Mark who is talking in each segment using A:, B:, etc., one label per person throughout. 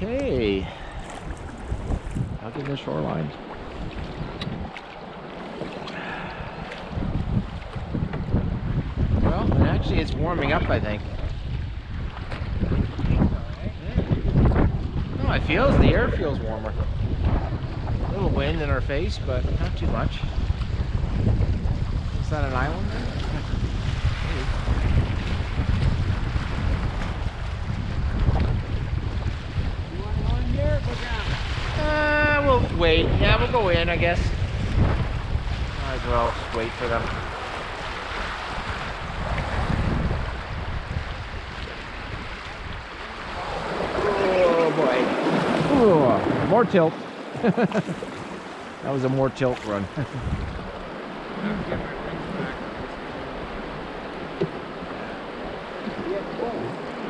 A: Okay. Out in the shoreline. Well, and actually it's warming up, I think. No, it feels, the air feels warmer. A little wind in our face, but not too much. Is that an island there?
B: You want to go in here or go down?
A: We'll wait. Yeah, we'll go in, I guess. Might as well just wait for them. Oh boy. Oh, more tilt. That was a more tilt run.
B: The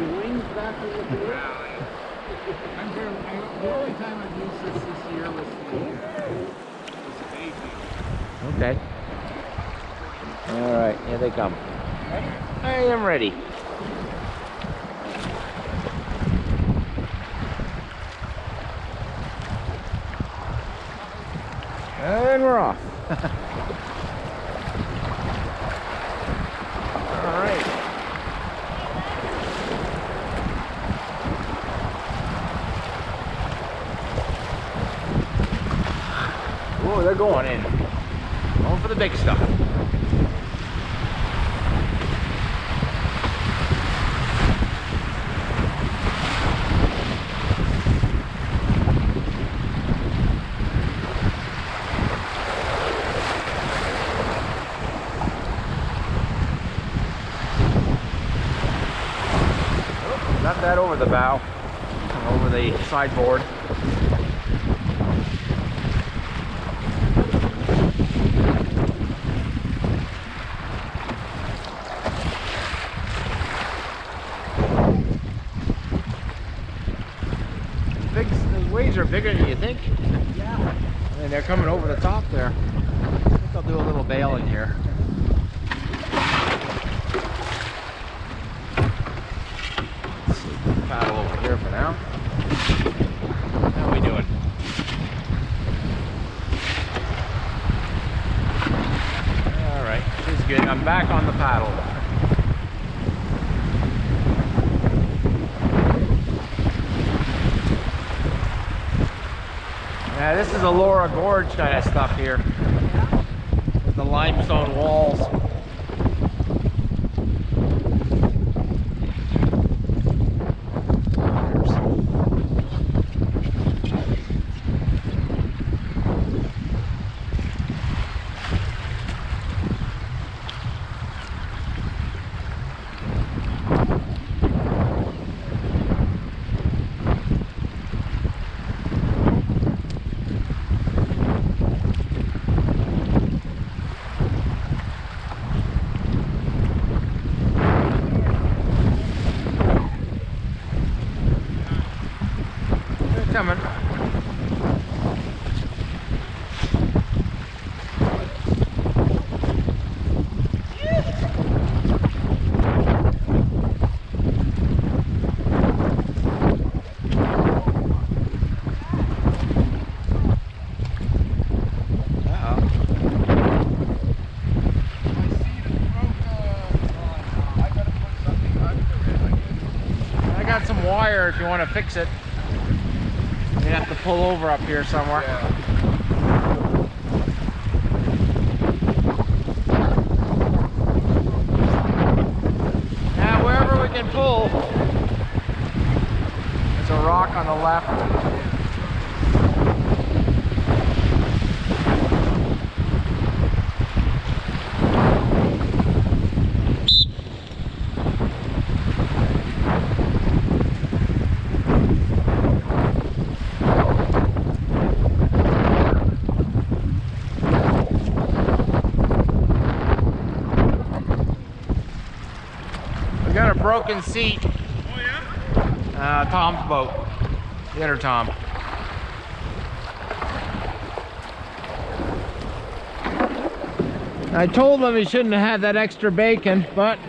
B: wings back in the pool. I'm here. The only time I've used this year was the day field.
A: Okay. All right, here they come.
B: Ready?
A: I am ready. And we're off. All right. Oh, they're going in. Going for the big stuff. Got that over the bow, over the sideboard. The waves are bigger than you think.
B: Yeah.
A: And they're coming over the top there. I think I'll do a little bailing here. Paddle over here for now. How are we doing? Alright, she's good. I'm back on the paddle. Yeah, this is a Laura Gorge kind of stuff here. With the limestone walls. Coming. I got some wire if you want to fix it. You have to pull over up here somewhere.
B: Yeah.
A: Now wherever we can pull. There's a rock on the left. Got a broken seat.
B: Oh yeah?
A: Tom's boat. The other Tom. I told him he shouldn't have had that extra bacon, but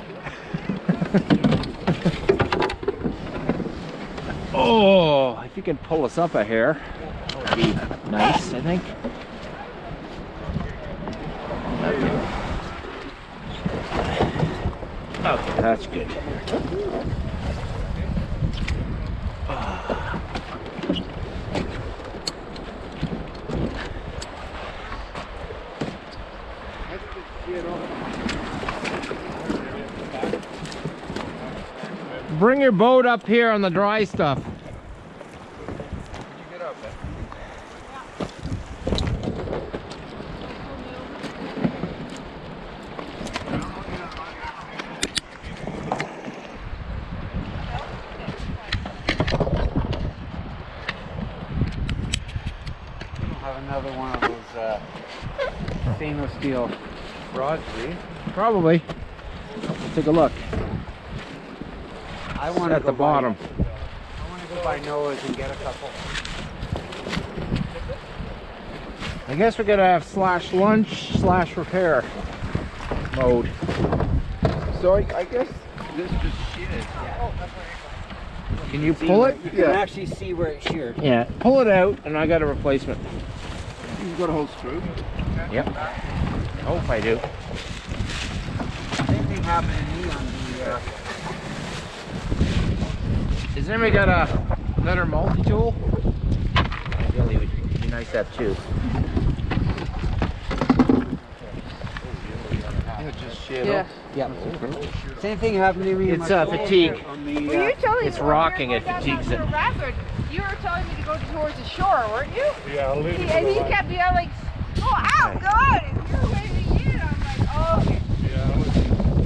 A: Oh, if you can pull us up a hair, that would be nice, I think. Okay, that's good. Bring your boat up here on the dry stuff.
C: Have another one of those stainless steel rods, please.
A: Probably. Take a look.
C: I want
A: At the bottom.
C: I want to go by Noah's and get a couple.
A: I guess we're gonna have slash lunch slash repair mode.
D: So I guess this just sheared.
A: Can you pull it?
C: You can actually see where it's sheared.
A: Yeah. Pull it out, and I got a replacement.
D: You've got a whole screw.
A: Yep. Hope I do.
C: Same thing happened to me on the.
A: Has anybody got another multi-tool? Ideally, it would be nice to have two.
D: Yeah, just sheared
E: Yeah.
D: up.
A: Yep.
C: Same thing happened to me.
A: It's fatigue.
C: On the,
E: Were you telling
A: It's
E: me
A: rocking,
E: when
A: it
E: we were going
A: fatigues
E: down
A: it.
E: to the rapid, you were telling me to go towards the shore, weren't you?
B: Yeah, I'll leave it.
E: And he kept yelling, "Oh, ow, God!" And you were waving in. I'm like, "Oh, okay."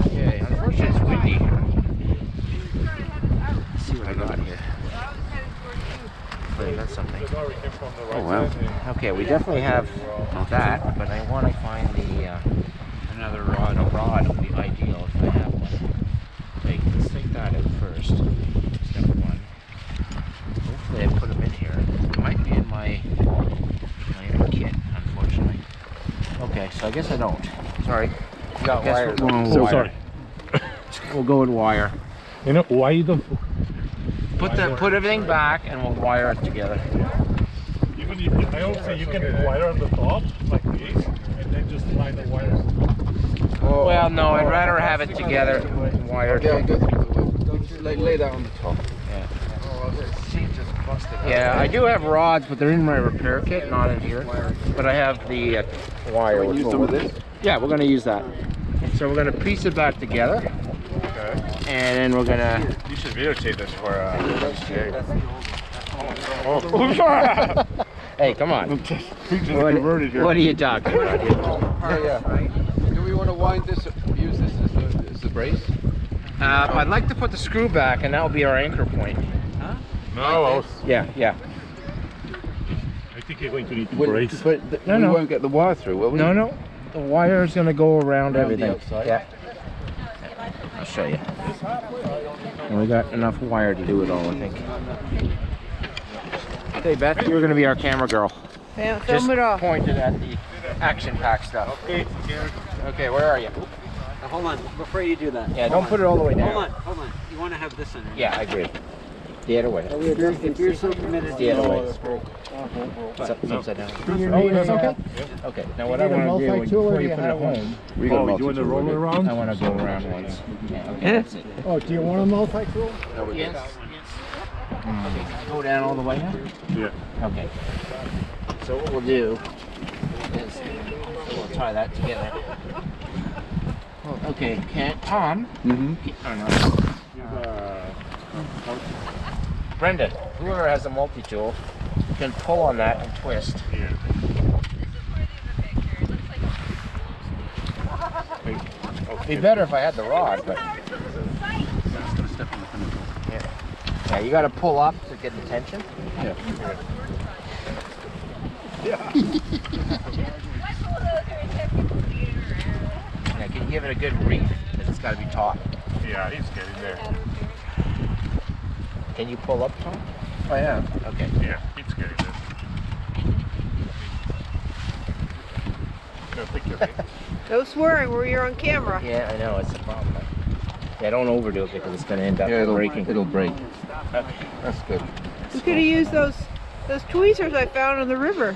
A: Okay, unfortunately it's windy.
E: He was trying to head us out.
A: Let's see what I got here.
E: I was headed towards you.
A: Wait, that's something. Oh well. Okay, we definitely have that, but I want to find the another rod. A rod would be ideal if I have one. Okay, let's take that out first. Step one. Hopefully I put them in here. It might be in my other kit, unfortunately. Okay, so I guess I don't. Sorry.
C: got
A: Guess
C: wires.
A: we're going with
B: So
A: wire.
B: sorry.
A: We'll go with wire.
B: You know why you don't?
A: Put everything back and we'll wire it together.
B: I always say you can wire on the top like this, and then just line the wires.
A: Well, no, I'd rather have it together wired.
D: Yeah, go just lay that on the top.
A: Yeah, I do have rods, but they're in my repair kit, not in here. But I have the wire.
D: Can we use some of this?
A: Yeah, we're going to use that. So we're going to piece it back together.
B: Okay.
A: And then we're going to...
B: You should videotape this for.
A: Hey, come on. What are you talking about here?
D: Oh yeah. Do we want to wind this? Use this as the brace?
A: I'd like to put the screw back, and that will be our anchor point.
B: No,
A: Yeah, yeah.
B: I think you're going to need to
D: But
B: brace.
D: we
A: No.
D: won't get the wire through, will we?
A: No. The wire is going to go around
D: Around the
A: everything.
D: outside?
A: Yeah. I'll show you. And we got enough wire to do it all, I think. Okay, Beth, you're going to be our camera girl.
E: Film
A: Just
E: it off.
A: pointed at the action-packed stuff. Okay, where are you?
C: Now, hold on, before you do that.
A: Yeah, don't put it all the way down.
C: Hold on. You want to have this in there.
A: Yeah, I agree. The other way.
C: If you're so committed
A: The other way.
C: to
A: It's upside down. Oh, that's okay? Okay, now what I want to do, before you put it at home,
D: We got
B: Oh, you want to roll it around?
A: I want to go around once. Yeah, okay, that's it.
F: Oh, do you want a multi-tool?
A: Yes. Okay, can I go down all the way now?
B: Yeah.
A: Okay. So what we'll do is we'll tie that together. Okay, Tom.
D: Mm-hmm.
A: Oh, no. Brenda, whoever has a multi-tool can pull on that and twist.
B: Yeah.
A: It'd be better if I had the rod, but yeah, you got to pull up to get the tension.
D: Yeah.
A: Yeah, can you give it a good reef? Because it's got to be taut.
B: Yeah, he's getting there.
A: Can you pull up, Tom?
D: I am.
A: Okay.
B: Yeah, he's getting there. No, pick your face.
E: No swearing where you're on camera.
A: Yeah, I know, it's a problem. Yeah, don't overdo it because it's going to end up
D: Yeah,
A: breaking.
D: it'll break.
A: Okay.
D: That's good.
E: We could have used those tweezers I found in the river.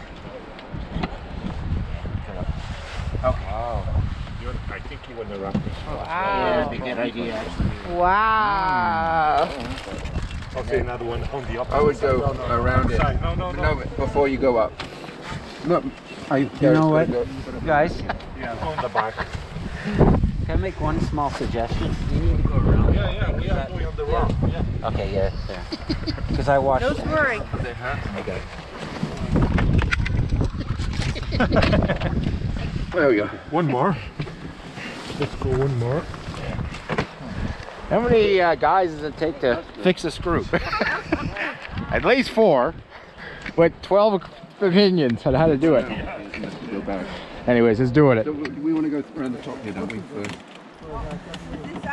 A: Okay.
B: Wow. I think you wouldn't have wrapped this.
E: Wow.
A: Yeah, that'd be a good idea, actually.
E: Wow.
B: Okay, another one on the opposite
D: I would go
B: side. No,
D: around it.
B: side. No,
D: Before you go up. Look,
C: You know what, guys?
B: Yeah, on the back.
C: Can I make one small suggestion? You need to go around.
B: Yeah, going on the rock. Yeah.
C: Okay, yeah, there. Because I watched.
E: Don't worry.
C: I got it.
D: there we go.
B: One more. Let's go one more.
A: How many guys does it take to fix a screw? At least 4, with 12 opinions on how to do it.
D: Go back.
A: Anyways, let's do it.
D: So we want to go around the top here, don't we?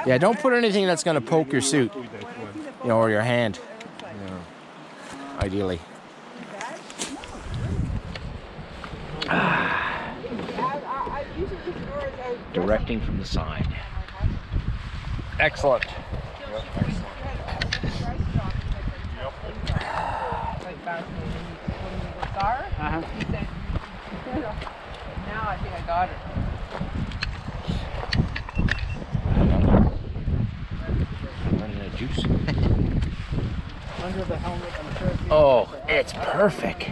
A: Yeah, don't put anything that's going to poke your suit, you know, or your hand. Ideally. Directing from the side. Excellent.
E: Now I think I got it.
A: Running out of juice.
E: Under the helmet, I'm sure.
A: Oh, it's perfect.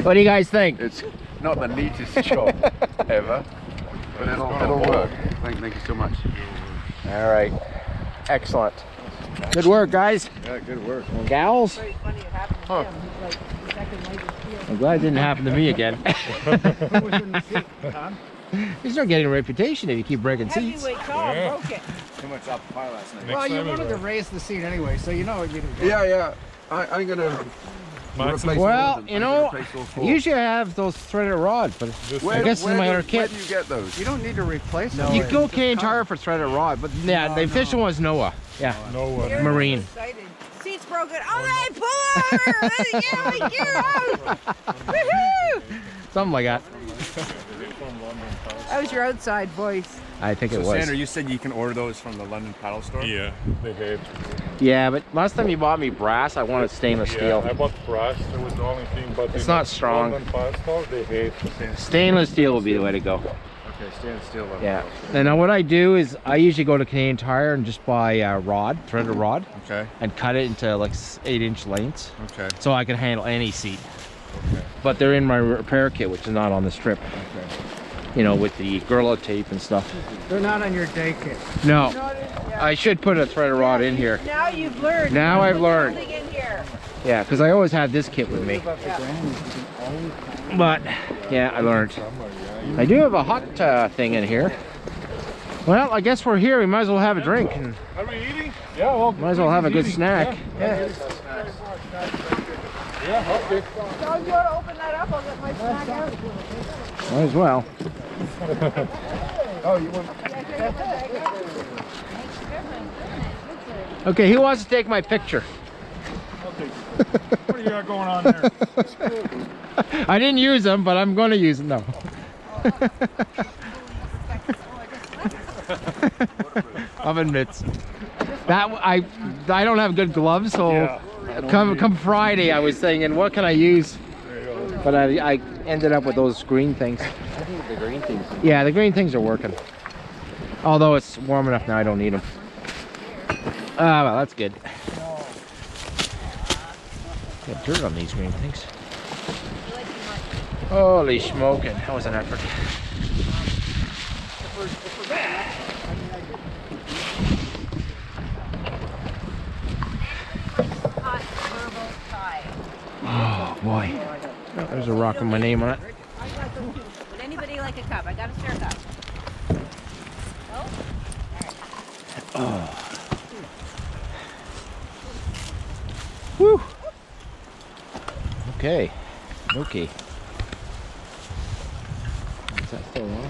A: What do you guys think?
D: It's not the neatest job ever, but it'll work. Thank you so much.
A: All right. Excellent. Good work, guys.
D: Yeah, good work.
A: And gals.
E: Very funny it happened to him. He's like second latest here.
A: I'm glad it didn't happen to me again.
B: Who was in the seat, Tom?
A: He's not getting a reputation if you keep breaking seats.
E: Heavyweight Tom broke it.
C: Too much up the pile last night.
B: Next
F: Well, you
B: time
F: wanted to
B: over.
F: raise the seat anyway, so you know what you can do.
D: Yeah. I'm gonna
B: Max,
D: replace
A: Well,
D: all of them.
A: you
D: I'm
A: know,
D: gonna replace all 4.
A: usually I have those threaded rods, but
B: Just
A: I guess this is my other
D: Where
A: kit.
D: do you get those?
F: You don't need to replace it.
A: You go Canadian Tire for threaded rod, but yeah, the official one's Noah. Yeah,
B: no one.
E: You're
A: Marine.
E: excited. Seat's broken. All right, pull over. Yeah, you're out. Woohoo!
A: Something like that.
E: That was your outside voice.
A: I think it was.
G: Sandra, you said you can order those from the London paddle store?
B: Yeah, they had.
A: Yeah, but last time you bought me brass, I wanted stainless steel.
B: Yeah, I bought brass. That was the only thing, but
A: It's
B: in
A: not strong.
B: London Passport, they hate.
A: Stainless steel would be the way to go.
D: Okay, stand still.
A: Yeah. And now what I do is I usually go to Canadian Tire and just buy a rod, threaded rod,
G: Okay,
A: and cut it into like 8-inch lengths,
G: okay,
A: so I can handle any seat.
G: okay.
A: But they're in my repair kit, which is not on the strip.
G: Okay.
A: You know, with the Gorilla tape and stuff.
F: They're not on your day kit.
A: No, I should put a threaded rod in here.
E: Now you've learned.
A: Now
E: You
A: I've
E: put
A: learned.
E: something in here.
A: Yeah, because I always had this kit with me. But yeah, I learned. I do have a hot thing in here. Well, I guess we're here. We might as well have a drink and
B: Are we eating? Yeah, well.
A: might as well have a good snack.
B: Yeah, okay.
E: So you want to open that up? I'll get my snack out.
A: Might as well.
D: Oh, you want?
A: Okay, who wants to take my picture?
B: What do you got going on there?
A: I didn't use them, but I'm going to use them. No. Oven mitts. That I don't have good gloves, so
B: Yeah.
A: come Friday I was thinking, what can I use? But I ended up with those green things.
C: I think the green things.
A: Yeah, the green things are working. Although it's warm enough now, I don't need them. Ah, well, that's good. Got dirt on these green things. Holy smoking, that was an effort.
E: Hot herbal pie.
A: Oh boy, oh, there's a rock with my name on it.
E: I got them too. Would anybody like a cup? I got a spare cup.
A: Oh. Woo. Okay. Okay. Is that still on?